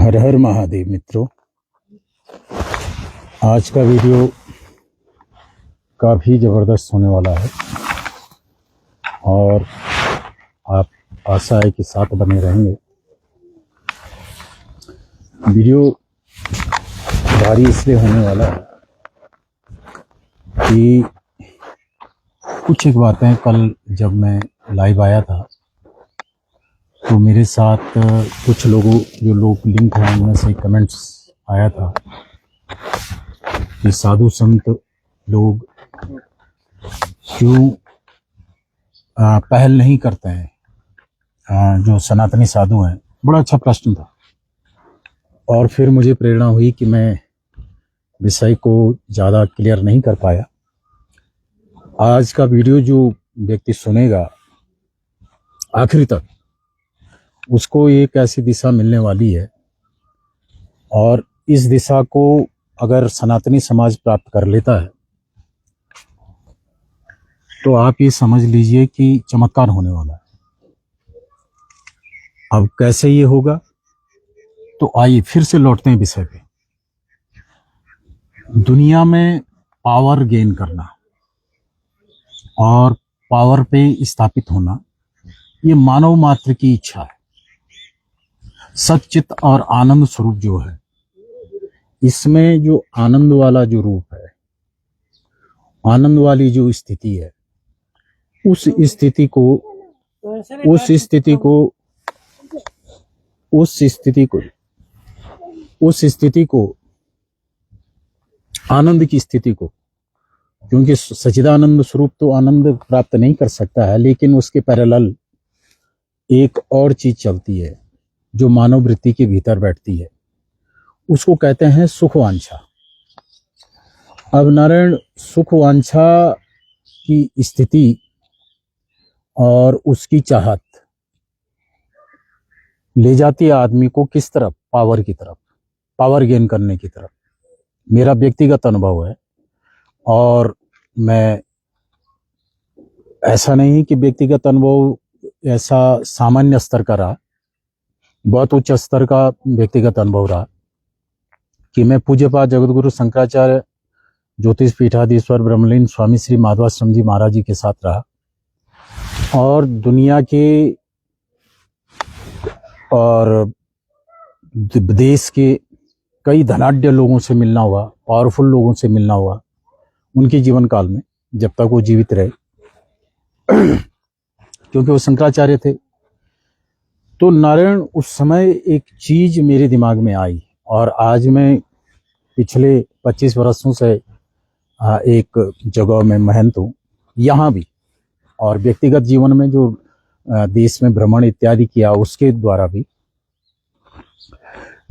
हर हर महादेव मित्रों, आज का वीडियो काफ़ी ज़बरदस्त होने वाला है और आप आशा है कि साथ बने रहेंगे। वीडियो भारी इसलिए होने वाला है कि कुछ एक बातें कल जब मैं लाइव आया था तो मेरे साथ कुछ लोगों जो लोग लिंक हैं उनमें से कमेंट्स आया था कि साधु संत लोग क्यों पहल नहीं करते हैं, जो सनातनी साधु हैं। बड़ा अच्छा प्रश्न था और फिर मुझे प्रेरणा हुई कि मैं विषय को ज़्यादा क्लियर नहीं कर पाया। आज का वीडियो जो व्यक्ति सुनेगा आखिरी तक, उसको एक ऐसी दिशा मिलने वाली है और इस दिशा को अगर सनातनी समाज प्राप्त कर लेता है तो आप ये समझ लीजिए कि चमत्कार होने वाला है। अब कैसे ये होगा, तो आइए फिर से लौटते हैं विषय पे। दुनिया में पावर गेन करना और पावर पे स्थापित होना ये मानव मात्र की इच्छा है। सच्चित और आनंद स्वरूप जो है, इसमें जो आनंद वाला जो रूप है, आनंद वाली जो स्थिति है, उस स्थिति को आनंद की स्थिति को, क्योंकि सच्चिदानंद स्वरूप तो आनंद प्राप्त नहीं कर सकता है, लेकिन उसके पैरेलल एक और चीज चलती है जो मानव वृत्ति के भीतर बैठती है, उसको कहते हैं सुखवांछा। अब नारायण, सुखवांछा की स्थिति और उसकी चाहत ले जाती है आदमी को किस तरफ? पावर की तरफ, पावर गेन करने की तरफ। मेरा व्यक्तिगत अनुभव है और मैं ऐसा नहीं कि व्यक्तिगत अनुभव ऐसा सामान्य स्तर का रहा, बहुत उच्च स्तर का व्यक्तिगत अनुभव रहा कि मैं पूज्यपाद जगतगुरु शंकराचार्य ज्योतिष पीठाधीश्वर ब्रह्मलीन स्वामी श्री माधवाश्रम जी महाराज जी के साथ रहा और दुनिया के और देश के कई धनाढ्य लोगों से मिलना हुआ, पावरफुल लोगों से मिलना हुआ उनके जीवन काल में, जब तक वो जीवित रहे क्योंकि वो शंकराचार्य थे। तो नारायण, उस समय एक चीज मेरे दिमाग में आई और आज मैं पिछले 25 वर्षों से एक जगह में महंत हूँ, यहाँ भी और व्यक्तिगत जीवन में जो देश में भ्रमण इत्यादि किया उसके द्वारा भी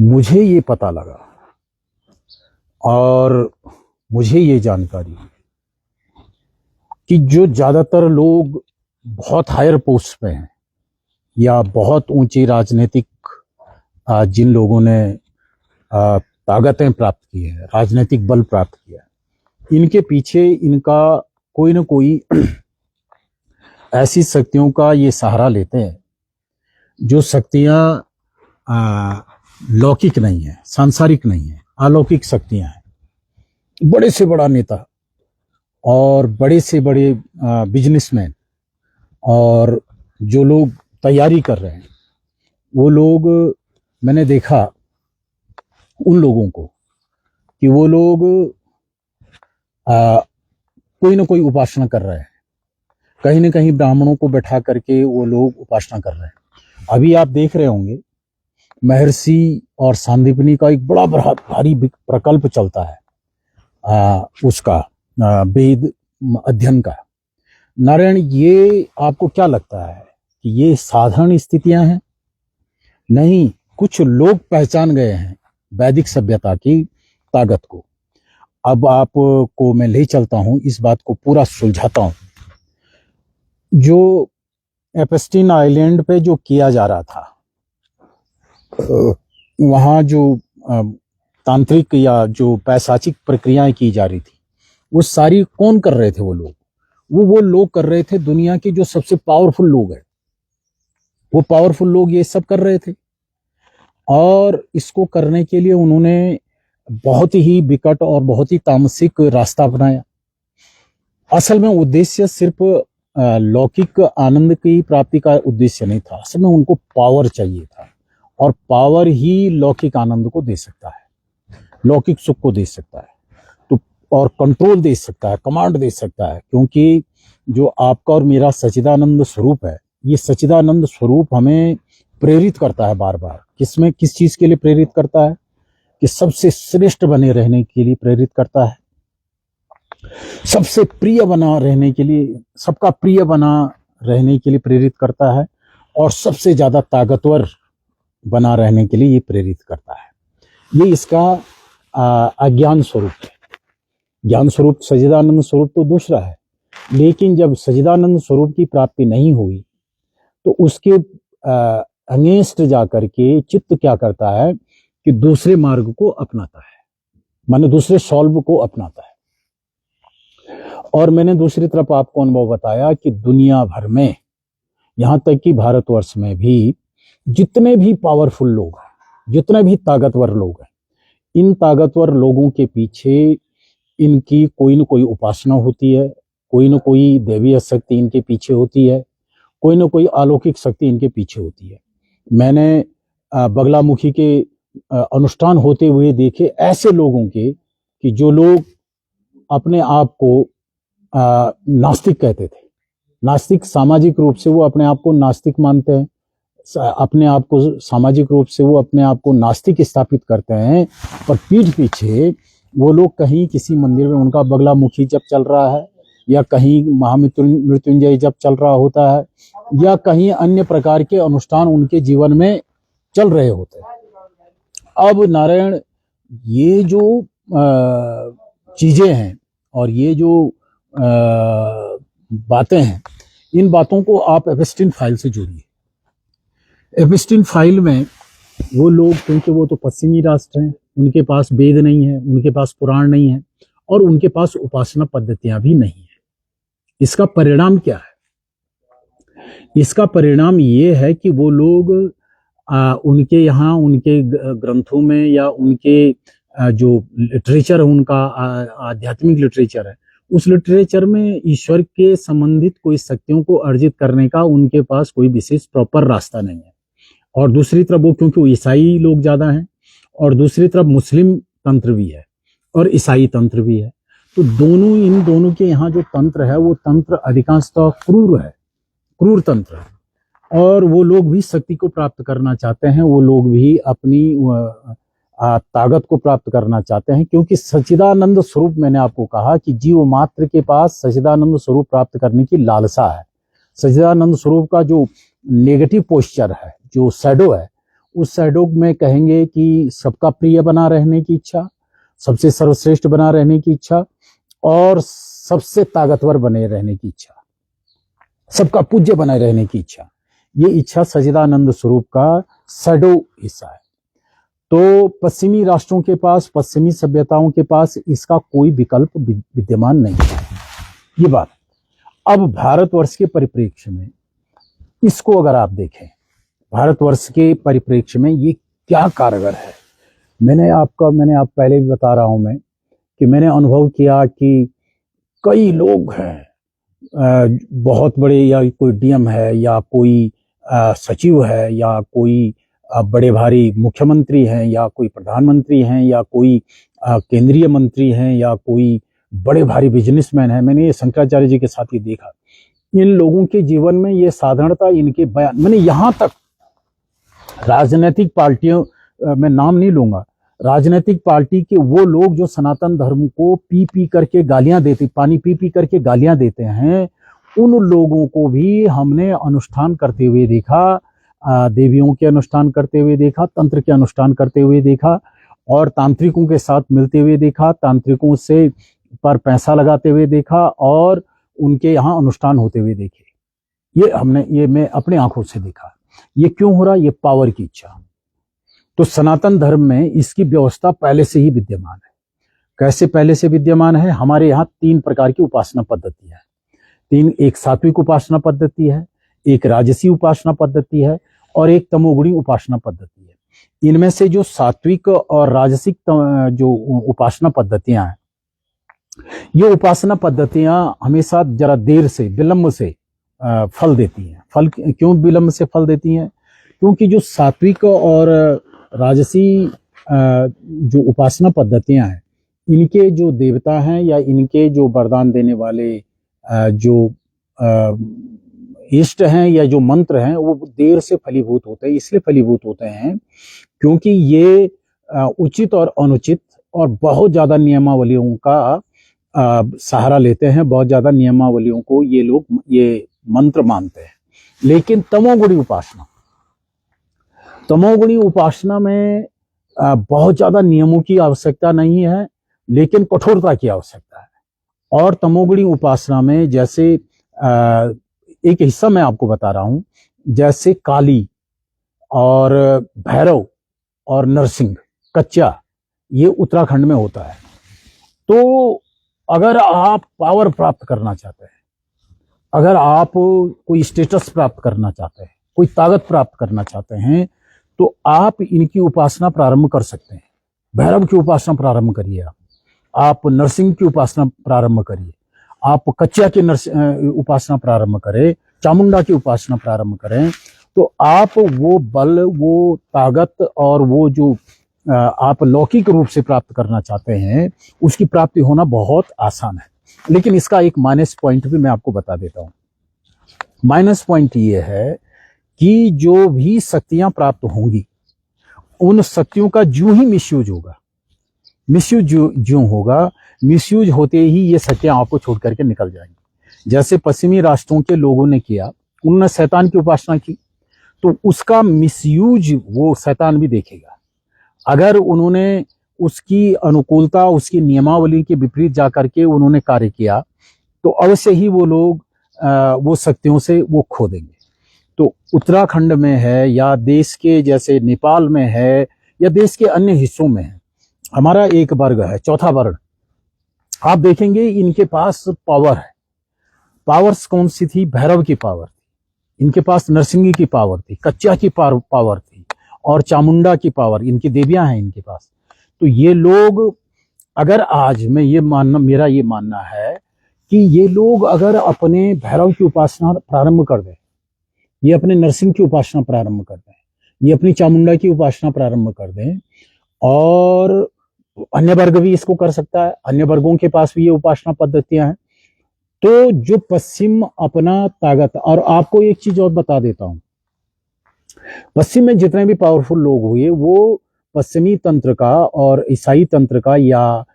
मुझे ये पता लगा और मुझे ये जानकारी कि जो ज्यादातर लोग बहुत हायर पोस्ट पे हैं या बहुत ऊंची राजनीतिक, जिन लोगों ने ताकतें प्राप्त की है, राजनीतिक बल प्राप्त किया है, इनके पीछे इनका कोई ना कोई ऐसी शक्तियों का ये सहारा लेते हैं जो शक्तियां लौकिक नहीं है, सांसारिक नहीं है, अलौकिक शक्तियां हैं। बड़े से बड़ा नेता और बड़े से बड़े बिजनेसमैन और जो लोग तैयारी कर रहे हैं, वो लोग, मैंने देखा उन लोगों को कि वो लोग कोई ना कोई उपासना कर रहे हैं, कहीं ना कहीं ब्राह्मणों को बैठा करके वो लोग उपासना कर रहे हैं। अभी आप देख रहे होंगे महर्षि और सांदीपनी का एक बड़ा भारी प्रकल्प चलता है, उसका वेद अध्ययन का। नारायण, ये आपको क्या लगता है कि ये साधारण स्थितियां हैं? नहीं, कुछ लोग पहचान गए हैं वैदिक सभ्यता की ताकत को। अब आपको मैं ले चलता हूं, इस बात को पूरा सुलझाता हूं। जो एपस्टीन आइलैंड पे जो किया जा रहा था, वहां जो तांत्रिक या जो पैशाचिक प्रक्रियाएं की जा रही थी, वो सारी कौन कर रहे थे? वो लोग कर रहे थे, दुनिया के जो सबसे पावरफुल लोग हैं, वो पावरफुल लोग ये सब कर रहे थे। और इसको करने के लिए उन्होंने बहुत ही विकट और बहुत ही तामसिक रास्ता अपनाया। असल में उद्देश्य सिर्फ लौकिक आनंद की प्राप्ति का उद्देश्य नहीं था, असल में उनको पावर चाहिए था, और पावर ही लौकिक आनंद को दे सकता है, लौकिक सुख को दे सकता है, तो और कंट्रोल दे सकता है, कमांड दे सकता है। क्योंकि जो आपका और मेरा सच्चिदानंद स्वरूप है, ये सच्चिदानंद स्वरूप हमें प्रेरित करता है बार बार। किसमें, किस चीज के लिए प्रेरित करता है? कि सबसे श्रेष्ठ बने रहने के लिए प्रेरित करता है, सबसे प्रिय बना रहने के लिए, सबका प्रिय बना रहने के लिए प्रेरित करता है, और सबसे ज्यादा ताकतवर बना रहने के लिए ये प्रेरित करता है। ये इसका अज्ञान स्वरूप है। ज्ञान स्वरूप सच्चिदानंद स्वरूप तो दूसरा है, लेकिन जब सच्चिदानंद स्वरूप की प्राप्ति नहीं हुई तो उसके अगेंस्ट जाकर के चित्त क्या करता है कि दूसरे मार्ग को अपनाता है, माने दूसरे सॉल्व को अपनाता है। और मैंने दूसरी तरफ आपको अनुभव बताया कि दुनिया भर में, यहां तक कि भारतवर्ष में भी, जितने भी पावरफुल लोग हैं, जितने भी ताकतवर लोग हैं, इन ताकतवर लोगों के पीछे इनकी कोई न कोई उपासना होती है, कोई न कोई दैवीय शक्ति इनके पीछे होती है, कोई न कोई अलौकिक शक्ति इनके पीछे होती है। मैंने बगलामुखी के अनुष्ठान होते हुए देखे ऐसे लोगों के कि जो लोग अपने आप को नास्तिक कहते थे, नास्तिक, सामाजिक रूप से वो अपने आप को नास्तिक मानते हैं, अपने आप को सामाजिक रूप से वो अपने आप को नास्तिक स्थापित करते हैं, पर पीठ पीछे वो लोग कहीं किसी मंदिर में उनका बगलामुखी जब चल रहा है, या कहीं महामृत्युंजय जब चल रहा होता है, या कहीं अन्य प्रकार के अनुष्ठान उनके जीवन में चल रहे होते हैं। अब नारायण, ये जो चीजें हैं और ये जो बातें हैं, इन बातों को आप एपिस्टीन फाइल से जोड़िए। एपिस्टीन फाइल में वो लोग, क्योंकि वो तो पश्चिमी राष्ट्र हैं, उनके पास वेद नहीं है, उनके पास पुराण नहीं है, और उनके पास उपासना पद्धतियां भी नहीं है। इसका परिणाम क्या है? इसका परिणाम ये है कि वो लोग उनके यहाँ, उनके ग्रंथों में, या उनके जो लिटरेचर है, उनका आध्यात्मिक लिटरेचर है, उस लिटरेचर में ईश्वर के संबंधित कोई शक्तियों को अर्जित करने का उनके पास कोई विशेष प्रॉपर रास्ता नहीं है। और दूसरी तरफ वो, क्योंकि वो ईसाई लोग ज्यादा हैं, और दूसरी तरफ मुस्लिम तंत्र भी है और ईसाई तंत्र भी है, तो दोनों, इन दोनों के यहाँ जो तंत्र है वो तंत्र अधिकांशतः क्रूर है, क्रूर तंत्र है। और वो लोग भी शक्ति को प्राप्त करना चाहते हैं, वो लोग भी अपनी ताकत को प्राप्त करना चाहते हैं, क्योंकि सच्चिदानंद स्वरूप, मैंने आपको कहा कि जीव मात्र के पास सच्चिदानंद स्वरूप प्राप्त करने की लालसा है। सच्चिदानंद स्वरूप का जो नेगेटिव पोस्चर है, जो शैडो है, उस शैडो में कहेंगे कि सबका प्रिय बना रहने की इच्छा, सबसे सर्वश्रेष्ठ बना रहने की इच्छा, और सबसे ताकतवर बने रहने की इच्छा, सबका पूज्य बने रहने की इच्छा। ये इच्छा सच्चिदानंद स्वरूप का शैडो हिस्सा है। तो पश्चिमी राष्ट्रों के पास, पश्चिमी सभ्यताओं के पास इसका कोई विकल्प विद्यमान नहीं है। ये बात। अब भारतवर्ष के परिप्रेक्ष्य में इसको अगर आप देखें, भारतवर्ष के परिप्रेक्ष्य में ये क्या कारगर है। मैंने आप पहले भी बता रहा हूं मैं कि मैंने अनुभव किया कि कई लोग हैं, बहुत बड़े, या कोई डीएम है, या कोई सचिव है, या कोई बड़े भारी मुख्यमंत्री हैं, या कोई प्रधानमंत्री हैं, या कोई केंद्रीय मंत्री हैं, या कोई बड़े भारी बिजनेसमैन है। मैंने ये शंकराचार्य जी के साथ ही देखा। इन लोगों के जीवन में ये साधारणता, इनके बयान, मैंने यहाँ तक राजनीतिक पार्टियों, मैं नाम नहीं लूंगा, राजनीतिक पार्टी के वो लोग जो सनातन धर्म को पी पी करके गालियां देते, पानी पी पी करके गालियां देते हैं, उन लोगों को भी हमने अनुष्ठान करते हुए देखा, देवियों के अनुष्ठान करते हुए देखा, तंत्र के अनुष्ठान करते हुए देखा, और तांत्रिकों के साथ मिलते हुए देखा, तांत्रिकों से पर पैसा लगाते हुए देखा, और उनके यहाँ अनुष्ठान होते हुए देखे। ये मैं अपने आंखों से देखा। ये क्यों हो रहा? ये पावर की इच्छा। तो सनातन धर्म में इसकी व्यवस्था पहले से ही विद्यमान है। कैसे पहले से विद्यमान है? हमारे यहाँ 3 प्रकार की उपासना पद्धति है। एक सात्विक उपासना पद्धति है, एक राजसी उपासना पद्धति है, और एक तमोगुणी उपासना पद्धति है। इनमें से जो सात्विक और राजसिक जो उपासना पद्धतियां हैं, ये उपासना पद्धतियां हमेशा जरा देर से, विलंब से फल देती हैं। फल क्यों विलंब से फल देती हैं? क्योंकि जो सात्विक और राजसी जो उपासना पद्धतियां हैं, इनके जो देवता हैं या इनके जो वरदान देने वाले जो इष्ट हैं या जो मंत्र हैं, वो देर से फलीभूत होते हैं। इसलिए फलीभूत होते हैं क्योंकि ये उचित और अनुचित और बहुत ज्यादा नियमावलियों का सहारा लेते हैं। बहुत ज्यादा नियमावलियों को ये लोग ये मंत्र मानते हैं। लेकिन तमोगुणी उपासना में बहुत ज्यादा नियमों की आवश्यकता नहीं है, लेकिन कठोरता की आवश्यकता है। और तमोगुणी उपासना में जैसे एक हिस्सा मैं आपको बता रहा हूं, जैसे काली और भैरव और नरसिंह, कच्चा, ये उत्तराखंड में होता है। तो अगर आप पावर प्राप्त करना चाहते हैं, अगर आप कोई स्टेटस प्राप्त करना चाहते हैं, कोई ताकत प्राप्त करना चाहते हैं, तो आप इनकी उपासना प्रारंभ कर सकते हैं। भैरव की उपासना प्रारंभ करिए, आप नरसिंह की उपासना प्रारंभ करिए, आप कच्चा की उपासना प्रारंभ करें, चामुंडा की उपासना प्रारंभ करें, तो आप वो बल, वो ताकत और वो जो आप लौकिक रूप से प्राप्त करना चाहते हैं, उसकी प्राप्ति होना बहुत आसान है। लेकिन इसका एक माइनस पॉइंट भी मैं आपको बता देता हूं। माइनस पॉइंट ये है कि जो भी शक्तियां प्राप्त होंगी, उन शक्तियों का जो ही मिसयूज होगा, मिसयूज जो होगा, मिसयूज होते ही ये शक्तियां आपको छोड़ करके निकल जाएंगी। जैसे पश्चिमी राष्ट्रों के लोगों ने किया, उन्होंने शैतान की उपासना की, तो उसका मिसयूज वो शैतान भी देखेगा। अगर उन्होंने उसकी अनुकूलता, उसकी नियमावली के विपरीत जाकर के उन्होंने कार्य किया, तो अवश्य ही वो लोग वो शक्तियों से वो खो देंगे। तो उत्तराखंड में है या देश के जैसे नेपाल में है या देश के अन्य हिस्सों में है, हमारा एक वर्ग है, चौथा वर्ण, आप देखेंगे इनके पास पावर है। पावर्स कौन सी थी? भैरव की पावर थी, इनके पास नरसिंह की पावर थी, कच्चा की पावर थी, और चामुंडा की पावर, इनकी देवियां हैं इनके पास। तो ये लोग, अगर आज मेरा ये मानना है कि ये लोग अगर अपने भैरव की उपासना प्रारंभ कर दें, ये अपने नरसिंह की उपासना प्रारंभ कर दें, ये अपनी चामुंडा की उपासना प्रारंभ कर दें, और अन्य वर्ग भी इसको कर सकता है, अन्य वर्गों के पास भी ये उपासना पद्धतियां हैं, तो जो पश्चिम अपना ताकत, और आपको एक चीज और बता देता हूं, पश्चिम में जितने भी पावरफुल लोग हुए, वो पश्चिमी तंत्र का और ईसाई तंत्र का या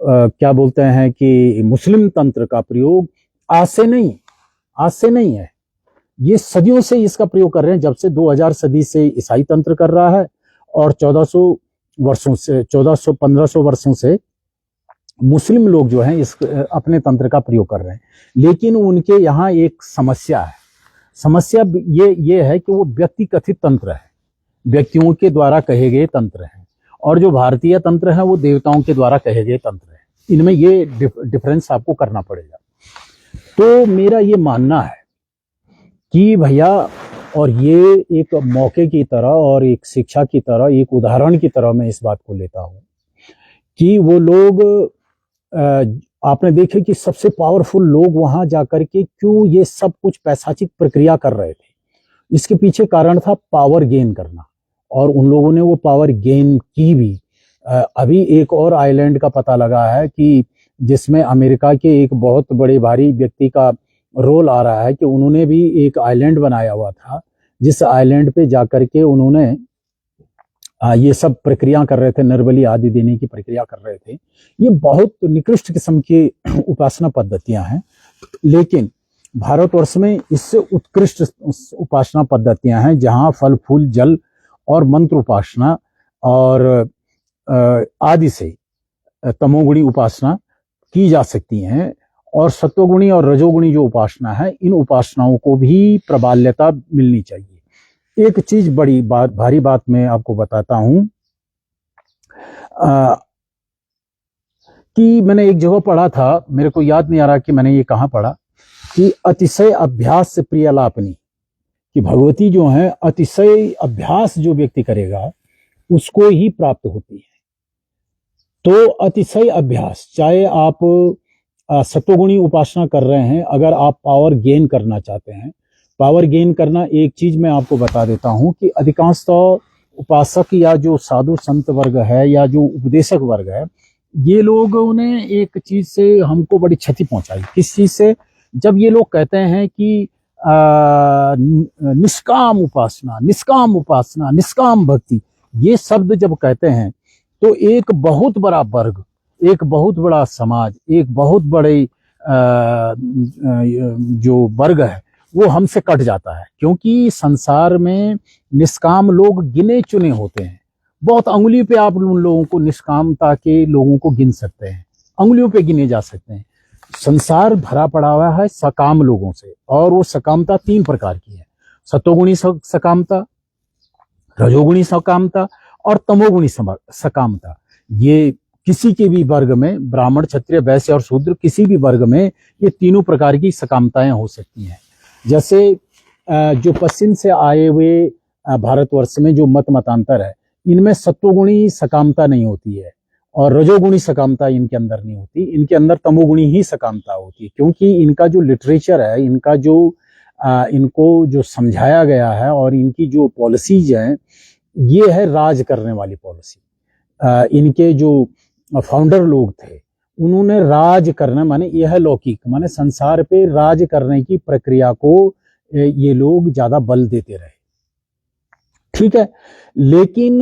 क्या बोलते हैं कि मुस्लिम तंत्र का प्रयोग आज से नहीं है। ये सदियों से इसका प्रयोग कर रहे हैं। जब से 2000 सदी से ईसाई तंत्र कर रहा है, और 1500 वर्षों से मुस्लिम लोग जो हैं इस अपने तंत्र का प्रयोग कर रहे हैं। लेकिन उनके यहाँ एक समस्या है। समस्या ये है कि वो व्यक्ति कथित तंत्र है, व्यक्तियों के द्वारा कहे गए तंत्र हैं, और जो भारतीय तंत्र है वो देवताओं के द्वारा कहे गए तंत्र हैं। इनमें ये डिफरेंस आपको करना पड़ेगा। तो मेरा ये मानना है कि भैया, और ये एक मौके की तरह और एक शिक्षा की तरह, एक उदाहरण की तरह मैं इस बात को लेता हूं कि वो लोग, आपने देखे कि सबसे पावरफुल लोग वहां जाकर के क्यों ये सब कुछ पैशाचिक प्रक्रिया कर रहे थे। इसके पीछे कारण था पावर गेन करना, और उन लोगों ने वो पावर गेन की भी। अभी एक और आइलैंड का पता लगा है कि जिसमें अमेरिका के एक बहुत बड़े भारी व्यक्ति का रोल आ रहा है, कि उन्होंने भी एक आइलैंड बनाया हुआ था, जिस आइलैंड पे जाकर के उन्होंने ये सब प्रक्रिया कर रहे थे, निर्बली आदि देने की प्रक्रिया कर रहे थे। ये बहुत निकृष्ट किस्म की उपासना पद्धतियां हैं, लेकिन भारतवर्ष में इससे उत्कृष्ट उपासना पद्धतियां हैं, जहां फल फूल जल और मंत्र उपासना और आदि से तमोगुणी उपासना की जा सकती हैं। और सत्वगुणी और रजोगुणी जो उपासना है, इन उपासनाओं को भी प्रबल्यता मिलनी चाहिए। एक चीज बड़ी बात, भारी बात मैं आपको बताता हूं कि मैंने एक जगह पढ़ा था, मेरे को याद नहीं आ रहा कि मैंने ये कहाँ पढ़ा, कि अतिशय अभ्यास से प्रिय लापनी, कि भगवती जो है अतिशय अभ्यास जो व्यक्ति करेगा उसको ही प्राप्त होती है। तो अतिशय अभ्यास, चाहे आप सत्वगुणी उपासना कर रहे हैं, अगर आप पावर गेन करना चाहते हैं, पावर गेन करना, एक चीज मैं आपको बता देता हूं कि अधिकांशतः उपासक या जो साधु संत वर्ग है या जो उपदेशक वर्ग है, ये लोगों ने एक चीज से हमको बड़ी क्षति पहुंचाई। किस चीज से? जब ये लोग कहते हैं कि निष्काम उपासना, निष्काम उपासना, निष्काम भक्ति, ये शब्द जब कहते हैं तो एक बहुत बड़ा वर्ग, एक बहुत बड़ा समाज, एक बहुत बड़े जो वर्ग है वो हमसे कट जाता है। क्योंकि संसार में निष्काम लोग गिने चुने होते हैं। बहुत अंगुली पे आप उन लोगों को, निष्कामता के लोगों को गिन सकते हैं, अंगुलियों पे गिने जा सकते हैं। संसार भरा पड़ा हुआ है सकाम लोगों से, और वो सकामता 3 प्रकार की है: सतोगुणी सकामता, रजोगुणी सकामता और तमोगुणी सकामता। ये किसी के भी वर्ग में, ब्राह्मण, क्षत्रिय, वैश्य और शूद्र, किसी भी वर्ग में ये तीनों प्रकार की सकामताएं हो सकती हैं। जैसे जो पश्चिम से आए हुए भारतवर्ष में जो मतांतर है, इनमें सत्वगुणी सकामता नहीं होती है और रजोगुणी सकामता इनके अंदर नहीं होती, इनके अंदर तमोगुणी ही सकामता होती है। क्योंकि इनका जो लिटरेचर है, इनका जो इनको जो समझाया गया है और इनकी जो पॉलिसीज हैं, ये है राज करने वाली पॉलिसी। इनके जो फाउंडर लोग थे, उन्होंने राज करना, माने यह लौकिक, माने संसार पे राज करने की प्रक्रिया को ये लोग ज्यादा बल देते रहे। ठीक है, लेकिन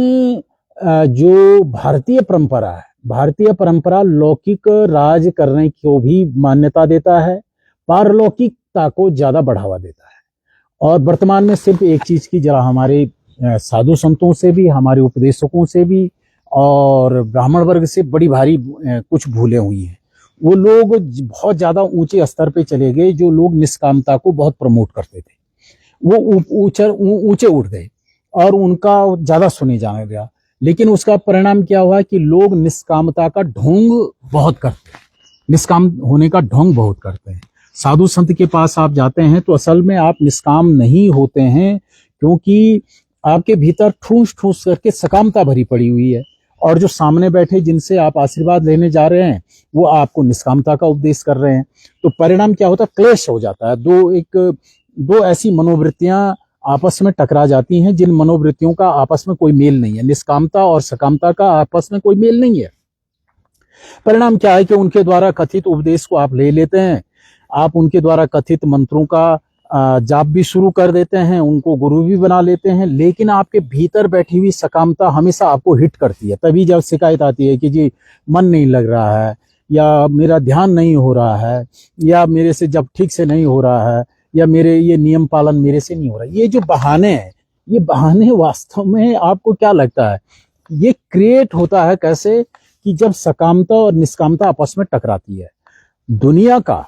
जो भारतीय परंपरा है, भारतीय परंपरा लौकिक राज करने को भी मान्यता देता है, पारलौकिकता को ज्यादा बढ़ावा देता है। और वर्तमान में सिर्फ एक चीज की जरा हमारे साधु संतों से भी, हमारे उपदेशकों से भी और ब्राह्मण वर्ग से बड़ी भारी कुछ भूलें हुई हैं। वो लोग बहुत ज्यादा ऊंचे स्तर पे चले गए, जो लोग निष्कामता को बहुत प्रमोट करते थे, वो ऊंचे उठ गए और उनका ज्यादा सुने जाने लगा। लेकिन उसका परिणाम क्या हुआ कि लोग निष्कामता का ढोंग बहुत करते हैं, निष्काम होने का ढोंग बहुत करते हैं। साधु संत के पास आप जाते हैं तो असल में आप निष्काम नहीं होते हैं, क्योंकि आपके भीतर ठूस ठूस करके सकामता भरी पड़ी हुई है, और जो सामने बैठे जिनसे आप आशीर्वाद लेने जा रहे हैं वो आपको निष्कामता का उपदेश कर रहे हैं। तो परिणाम क्या होता है? क्लेश हो जाता है। दो ऐसी मनोवृत्तियां आपस में टकरा जाती हैं, जिन मनोवृत्तियों का आपस में कोई मेल नहीं है। निष्कामता और सकामता का आपस में कोई मेल नहीं है। परिणाम क्या है कि उनके द्वारा कथित उपदेश को आप ले लेते हैं, आप उनके द्वारा कथित मंत्रों का जाप भी शुरू कर देते हैं, उनको गुरु भी बना लेते हैं, लेकिन आपके भीतर बैठी हुई सकामता हमेशा आपको हिट करती है। तभी जब शिकायत आती है कि जी मन नहीं लग रहा है, या मेरा ध्यान नहीं हो रहा है, या मेरे से जब ठीक से नहीं हो रहा है, या मेरे ये नियम पालन मेरे से नहीं हो रहा है, ये जो बहाने हैं, ये बहाने वास्तव में आपको क्या लगता है ये क्रिएट होता है कैसे? कि जब सकामता और निष्कामता आपस में टकराती है। दुनिया का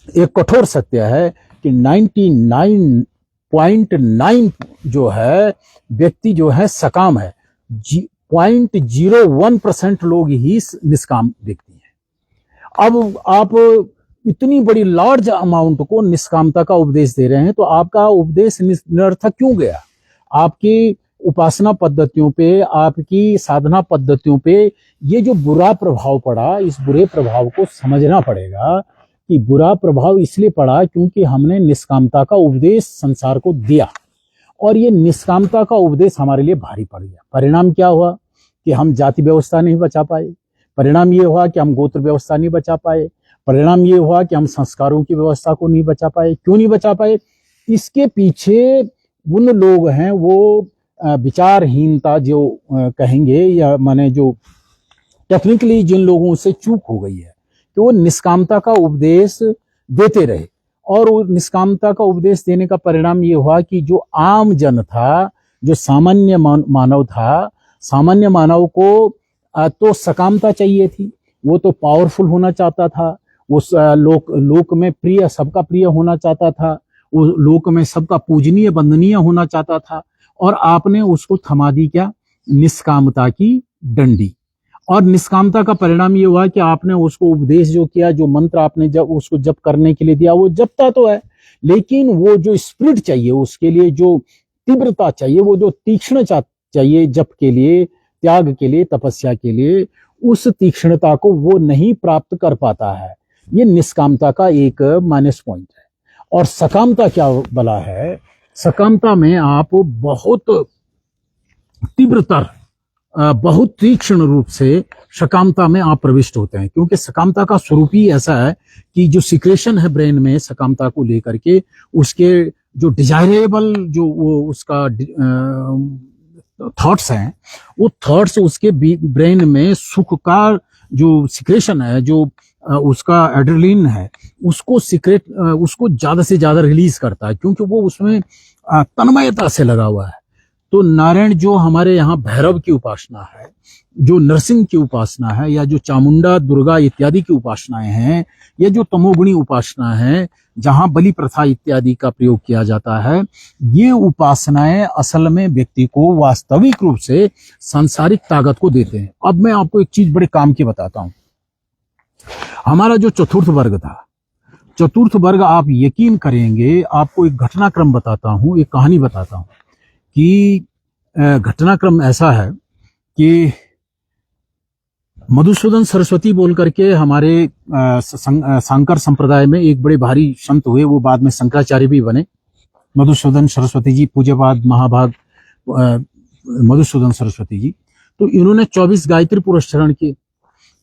एक कठोर सत्य है कि 99.9 जो है व्यक्ति जो है सकाम है, 0.01% लोग ही निष्काम व्यक्ति हैं। अब आप इतनी बड़ी लार्ज अमाउंट को निष्कामता का उपदेश दे रहे हैं, तो आपका उपदेश निरर्थक क्यों गया? आपकी उपासना पद्धतियों पे, आपकी साधना पद्धतियों पे ये जो बुरा प्रभाव पड़ा, इस बुरे प्रभाव को समझना पड़ेगा कि बुरा प्रभाव इसलिए पड़ा क्योंकि हमने निष्कामता का उपदेश संसार को दिया, और ये निष्कामता का उपदेश हमारे लिए भारी पड़ गया। परिणाम क्या हुआ कि हम जाति व्यवस्था नहीं बचा पाए, परिणाम ये हुआ कि हम गोत्र व्यवस्था नहीं बचा पाए, परिणाम ये हुआ कि हम संस्कारों की व्यवस्था को नहीं बचा पाए। क्यों नहीं बचा पाए? इसके पीछे उन लोग हैं, वो विचारहीनता जो कहेंगे, या माने जो टेक्निकली जिन लोगों से चूक हो गई है कि वो निष्कामता का उपदेश देते रहे, और वो निष्कामता का उपदेश देने का परिणाम ये हुआ कि जो आम जन था, जो सामान्य मानव था, सामान्य मानव को तो सकामता चाहिए थी, वो तो पावरफुल होना चाहता था, वो लोक में प्रिय, सबका प्रिय होना चाहता था, वो लोक में सबका पूजनीय वंदनीय होना चाहता था, और आपने उसको थमा दी क्या? निष्कामता की डंडी। और निष्कामता का परिणाम ये हुआ कि आपने उसको उपदेश जो किया, जो मंत्र आपने जब उसको जप करने के लिए दिया, वो जपता तो है, लेकिन वो जो स्पिरिट चाहिए, उसके लिए जो तीव्रता चाहिए, वो जो तीक्ष्ण चाहिए जप के लिए, त्याग के लिए, तपस्या के लिए, उस तीक्ष्णता को वो नहीं प्राप्त कर पाता है। ये निष्कामता का एक माइनस पॉइंट है। और सकामता क्या बला है, सकामता में आप बहुत तीव्रतर, बहुत तीक्ष्ण रूप से सकामता में आप प्रविष्ट होते हैं, क्योंकि सकामता का स्वरूप ही ऐसा है कि जो सिक्रेशन है ब्रेन में सकामता को लेकर के, उसके जो डिजायरेबल जो वो उसका थॉट्स हैं, वो थॉट्स उसके ब्रेन में सुख का जो सिक्रेशन है, जो उसका एड्रेनलिन है, उसको उसको ज्यादा से ज्यादा रिलीज करता है, क्योंकि वो उसमें तन्मयता से लगा हुआ है। तो नारायण जो हमारे यहाँ भैरव की उपासना है, जो नरसिंह की उपासना है, या जो चामुंडा, दुर्गा इत्यादि की उपासनाएं हैं, या जो तमोगुणी उपासना है जहां बलि प्रथा इत्यादि का प्रयोग किया जाता है, ये उपासनाएं असल में व्यक्ति को वास्तविक रूप से सांसारिक ताकत को देते हैं। अब मैं आपको एक चीज बड़े काम की बताता हूं। हमारा जो चतुर्थ वर्ग था, चतुर्थ वर्ग, आप यकीन करेंगे, आपको एक घटनाक्रम बताता हूं, एक कहानी बताता हूं कि घटनाक्रम ऐसा है कि मधुसूदन सरस्वती बोल करके हमारे शंकर संप्रदाय में एक बड़े भारी संत हुए, वो बाद में शंकराचार्य भी बने। मधुसूदन सरस्वती जी, पूज्यपाद महाभाग मधुसूदन सरस्वती जी, तो इन्होंने 24 गायत्री पुरस्चरण किए।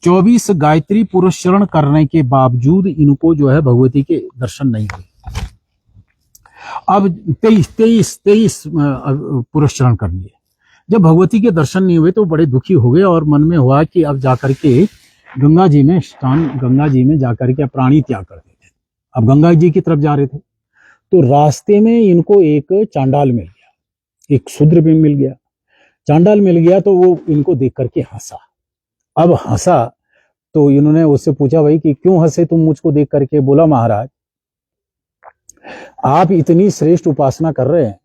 24 गायत्री पुरस्चरण करने के बावजूद इनको जो है भगवती के दर्शन नहीं हुए। अब 23 पुरस्चरण कर लिए। जब भगवती के दर्शन नहीं हुए तो बड़े दुखी हो गए, और मन में हुआ कि अब जाकर के गंगा जी में जाकर के प्राणी त्याग कर देते। अब गंगा जी की तरफ जा रहे थे, तो रास्ते में इनको एक चांडाल मिल गया, एक शूद्र भी मिल गया। चांडाल मिल गया तो वो इनको देख करके हंसा। अब हंसा तो इन्होंने उससे पूछा, भाई कि क्यों हंसे तुम मुझको देख करके? बोला, महाराज आप इतनी श्रेष्ठ उपासना कर रहे हैं,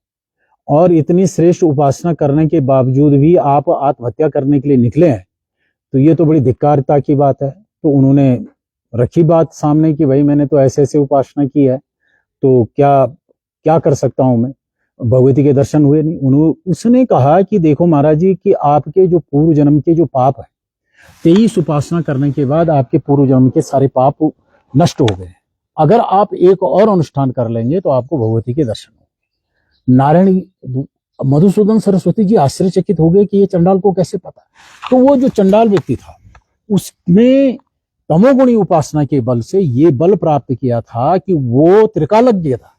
और इतनी श्रेष्ठ उपासना करने के बावजूद भी आप आत्महत्या करने के लिए निकले हैं, तो ये तो बड़ी धिक्कारता की बात है। तो उन्होंने रखी बात सामने कि भाई मैंने तो ऐसे ऐसे उपासना की है, तो क्या क्या कर सकता हूं मैं, भगवती के दर्शन हुए नहीं। उसने कहा कि देखो महाराज जी, कि आपके जो पूर्व जन्म के जो पाप है, 23 उपासना करने के बाद आपके पूर्व जन्म के सारे पाप नष्ट हो गए। अगर आप एक और अनुष्ठान कर लेंगे तो आपको भगवती के दर्शन होंगे। नारायण मधुसूदन सरस्वती जी आश्चर्यचकित हो गए कि ये चंडाल को कैसे पता। तो वो जो चंडाल व्यक्ति था, उसने तमोगुणी उपासना के बल से ये बल प्राप्त किया था कि वो त्रिकालज्ञ था,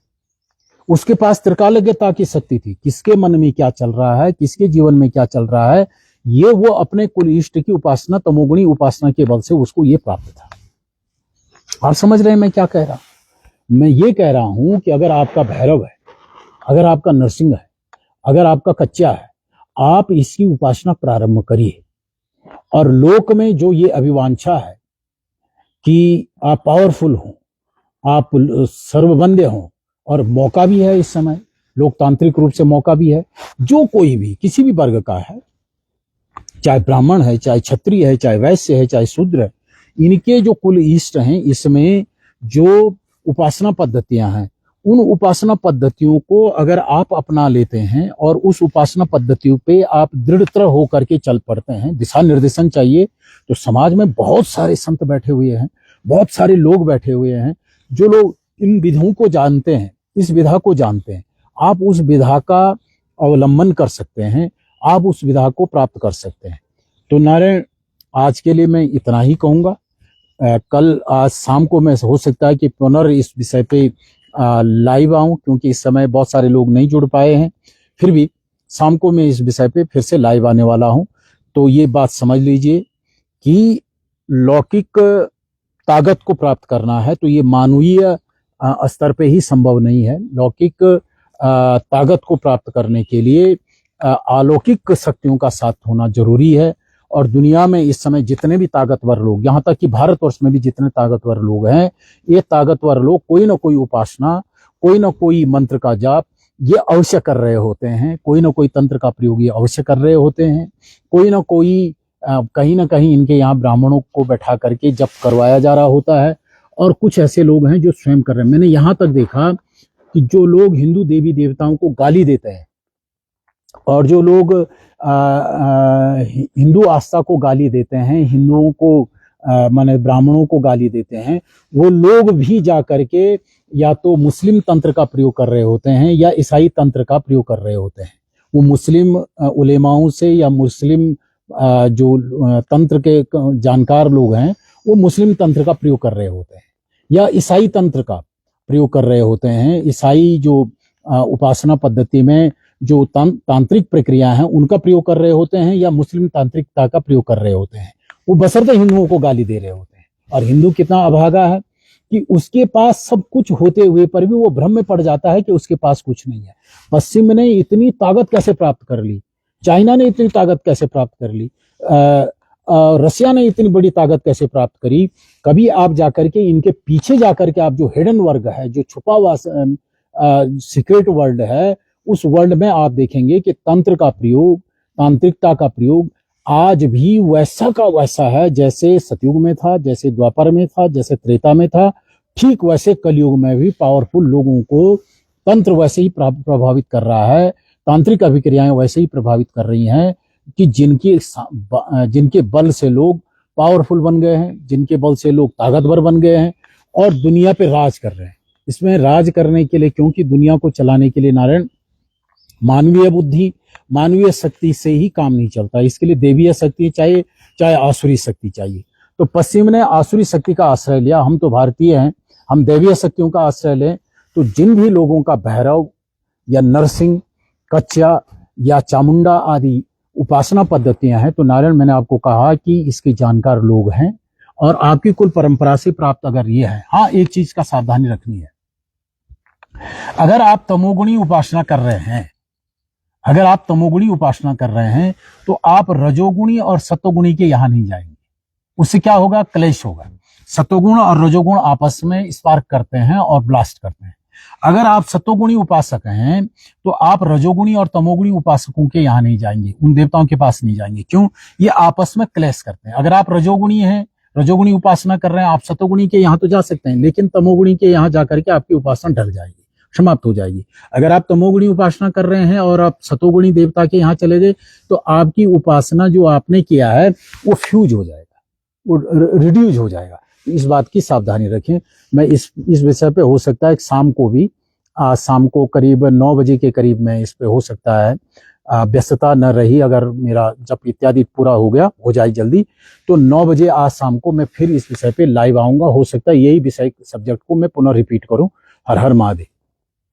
उसके पास त्रिकालज्ञता की शक्ति थी। किसके मन में क्या चल रहा है, किसके जीवन में क्या चल रहा है, ये वो अपने कुल इष्ट की उपासना, तमोगुणी उपासना के बल से उसको ये प्राप्त था। आप समझ रहे हैं मैं क्या कह रहा हूं? मैं ये कह रहा हूं कि अगर आपका भैरव है, अगर आपका नरसिंह है, अगर आपका कच्चा है, आप इसकी उपासना प्रारंभ करिए। और लोक में जो ये अभिवांछा है कि आप पावरफुल हो, आप सर्ववंद्य हो, और मौका भी है इस समय, लोकतांत्रिक रूप से मौका भी है, जो कोई भी किसी भी वर्ग का है, चाहे ब्राह्मण है, चाहे क्षत्रिय है, चाहे वैश्य है, चाहे शूद्र है, इनके जो कुल इष्ट हैं, इसमें जो उपासना पद्धतियां हैं, उन उपासना पद्धतियों को अगर आप अपना लेते हैं और उस उपासना पद्धतियों पे आप दृढ़तर होकर के चल पड़ते हैं, दिशा निर्देशन चाहिए। तो समाज में बहुत सारे संत बैठे हुए हैं, बहुत सारे लोग बैठे हुए हैं, जो लोग इन विधाओं को जानते हैं, इस विधा को जानते हैं। आप उस विधा का अवलंबन कर सकते हैं, आप उस विधा को प्राप्त कर सकते हैं। तो नारायण, आज के लिए मैं इतना ही कहूंगा। कल आज शाम को मैं हो सकता है कि पुनः इस विषय पे लाइव आऊं, क्योंकि इस समय बहुत सारे लोग नहीं जुड़ पाए हैं। फिर भी शाम को मैं इस विषय पे फिर से लाइव आने वाला हूं। तो ये बात समझ लीजिए कि लौकिक ताकत को प्राप्त करना है तो ये मानवीय स्तर पे ही संभव नहीं है। लौकिक ताकत को प्राप्त करने के लिए अलौकिक शक्तियों का साथ होना जरूरी है। और दुनिया में इस समय जितने भी ताकतवर लोग, यहाँ तक कि भारतवर्ष में भी जितने ताकतवर लोग हैं, ये ताकतवर लोग कोई ना कोई उपासना, कोई ना कोई मंत्र का जाप ये अवश्य कर रहे होते हैं, कोई ना कोई तंत्र का प्रयोग ये अवश्य कर रहे होते हैं, कोई ना कोई कहीं ना कहीं इनके यहाँ ब्राह्मणों को बैठा करके जप करवाया जा रहा होता है, और कुछ ऐसे लोग हैं जो स्वयं कर रहे हैं। मैंने यहाँ तक देखा कि जो लोग हिंदू देवी देवताओं को गाली देते हैं और जो लोग हिंदू आस्था को गाली देते हैं, हिंदुओं को माने ब्राह्मणों को गाली देते हैं, वो लोग भी जा करके या तो मुस्लिम तंत्र का प्रयोग कर रहे होते हैं या ईसाई तंत्र का प्रयोग कर रहे होते हैं। वो मुस्लिम उलेमाओं से या मुस्लिम जो तंत्र के जानकार लोग हैं वो मुस्लिम तंत्र का प्रयोग कर रहे होते हैं या ईसाई तंत्र का प्रयोग कर रहे होते हैं। ईसाई जो उपासना पद्धति में जो तांत्रिक प्रक्रिया है उनका प्रयोग कर रहे होते हैं या मुस्लिम तांत्रिकता का प्रयोग कर रहे होते हैं। वो बशर्ते हिंदुओं को गाली दे रहे होते हैं। और हिंदू कितना अभागा है कि उसके पास सब कुछ होते हुए पर भी वो भ्रम में पड़ जाता है कि उसके पास कुछ नहीं है। पश्चिम ने इतनी ताकत कैसे प्राप्त कर ली, चाइना ने इतनी ताकत कैसे प्राप्त कर ली, रसिया ने इतनी बड़ी ताकत कैसे प्राप्त करी। कभी आप जाकर के इनके पीछे जाकर के आप जो हिडन वर्ग है, जो छुपा हुआ सीक्रेट वर्ल्ड है, उस वर्ल्ड में आप देखेंगे कि तंत्र का प्रयोग, तांत्रिकता का प्रयोग आज भी वैसा का वैसा है जैसे सतयुग में था, जैसे द्वापर में था, जैसे त्रेता में था। ठीक वैसे कलयुग में भी पावरफुल लोगों को तंत्र वैसे ही प्रभावित कर रहा है, तांत्रिक अभिक्रियाएं वैसे ही प्रभावित कर रही हैं कि जिनके बल से लोग पावरफुल बन गए हैं, जिनके बल से लोग ताकतवर बन गए हैं और दुनिया पे राज कर रहे हैं। इसमें राज करने के लिए, क्योंकि दुनिया को चलाने के लिए नारायण मानवीय बुद्धि, मानवीय शक्ति से ही काम नहीं चलता, इसके लिए देवीय शक्ति चाहिए, चाहे आसुरी शक्ति चाहिए। तो पश्चिम ने आसुरी शक्ति का आश्रय लिया, हम तो भारतीय हैं, हम देवीय शक्तियों का आश्रय लें। तो जिन भी लोगों का भैरव या नरसिंह, कच्छा या चामुंडा आदि उपासना पद्धतियां हैं, तो नारायण मैंने आपको कहा कि इसके जानकार लोग हैं और आपकी कुल परंपरा से प्राप्त अगर ये है। हाँ, एक चीज का सावधानी रखनी है, अगर आप तमोगुणी उपासना कर रहे हैं, अगर आप तमोगुणी उपासना कर रहे हैं तो आप रजोगुणी और सतोगुणी के यहां नहीं जाएंगे। उससे क्या होगा, क्लेश होगा। सतोगुण और रजोगुण आपस में स्पार्क करते हैं और ब्लास्ट करते हैं। अगर आप सतोगुणी उपासक हैं तो आप रजोगुणी और तमोगुणी उपासकों के यहां नहीं जाएंगे, उन देवताओं के पास नहीं जाएंगे। क्यों? ये आपस में क्लेश करते हैं। अगर आप रजोगुणी हैं, रजोगुणी उपासना कर रहे हैं, आप सतोगुणी के यहाँ तो जा सकते हैं, लेकिन तमोगुणी के यहाँ जाकर के आपकी उपासना ढल जाएगी, समाप्त हो जाएगी। अगर आप तमोगुणी उपासना कर रहे हैं और आप सतोगुणी देवता के यहाँ चले गए तो आपकी उपासना जो आपने किया है वो फ्यूज हो जाएगा, वो रिड्यूज हो जाएगा। इस बात की सावधानी रखें। मैं इस विषय पे हो सकता है शाम को भी, शाम को करीब 9 बजे के करीब में इस पे हो सकता है व्यस्तता न रही, अगर मेरा जप इत्यादि पूरा हो जाए जल्दी, तो 9 बजे आज शाम को मैं फिर इस विषय पे लाइव आऊंगा। हो सकता है यही विषय सब्जेक्ट को मैं पुनः रिपीट करूं। हर हर महादेव।